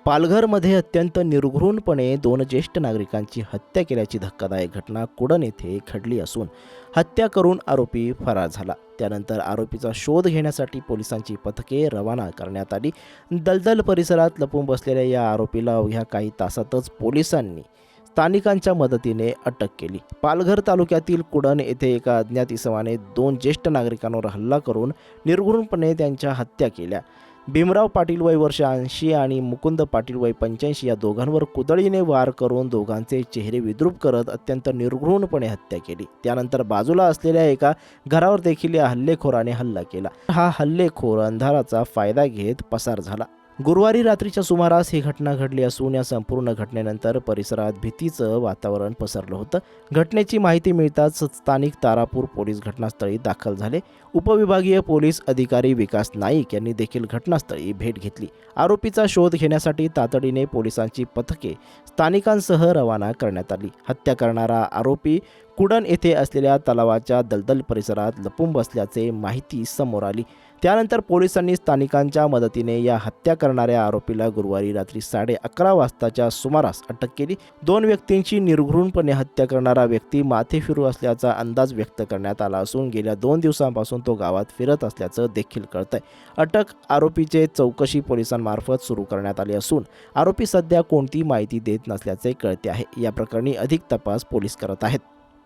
पालघरमध्ये अत्यंत निर्घृणपणे दोन ज्येष्ठ नागरिकांची हत्या केल्याची धक्कादायक घटना कुडण येथे घडली असून हत्या करून आरोपी फरार झाला। त्यानंतर आरोपीचा शोध घेण्यासाठी पोलिसांची पथके रवाना करण्यात आली। दलदल परिसरात लपून बसलेल्या या आरोपीला अवघ्या काही तासातच पोलिसांनी स्थानिकांच्या मदतीने अटक केली। पालघर तालुक्यातील कुडण येथे एका अज्ञात इसमाने दोन ज्येष्ठ नागरिकांवर हल्ला करून निर्घृणपणे त्यांच्या हत्या केल्या। भीमराव पाटील वय वर्ष 80 आणि मुकुंद पाटील वय 85 या दोघांवर कुदळीने वार करून दोघांचे चेहरे विद्रूप करत अत्यंत निर्घृणपणे हत्या केली। त्यानंतर बाजूला असलेल्या एका घरावर देखील या हल्लेखोराने हल्ला केला। हा हल्लेखोर अंधाराचा फायदा घेत पसार झाला। गुरुवारी रात्रीच्या सुमारास ही घटना घडली असून या संपूर्ण घटनेनंतर परिसरात भीतीचं वातावरण पसरलं होतं। घटनेची माहिती मिळताच स्थानिक तारापूर पोलीस घटनास्थळी दाखल झाले। उपविभागीय पोलीस अधिकारी विकास नाईक यांनी देखील घटनास्थळी भेट घेतली। आरोपीचा शोध घेण्यासाठी तातडीने पोलिसांची पथके स्थानिकांसह रवाना करण्यात आली। हत्या करणारा आरोपी कुडण येथे असलेल्या तलावाच्या दलदल परिसरात लपून बसल्याचे माहिती समोर आली। त्यानंतर पोलिसांनी स्थानिकांच्या मदतीने या हत्या करणाऱ्या आरोपीला गुरुवारी रात्री 11:30 वाजताच्या सुमारास अटक केली। दोन व्यक्तींची निर्घृणपणे हत्या करणारा व्यक्ती माथेफिरू असल्याचा अंदाज व्यक्त करण्यात आला असून गेल्या 2 दिवसांपासून तो गावात फिरत असल्याचं देखील कळतंय। अटक आरोपीचे चौकशी पोलिसांमार्फत सुरू करण्यात आली असून आरोपी सध्या कोणती माहिती देत नसल्याचे कळते आहे। या प्रकरणी अधिक तपास पोलीस करत आहेत।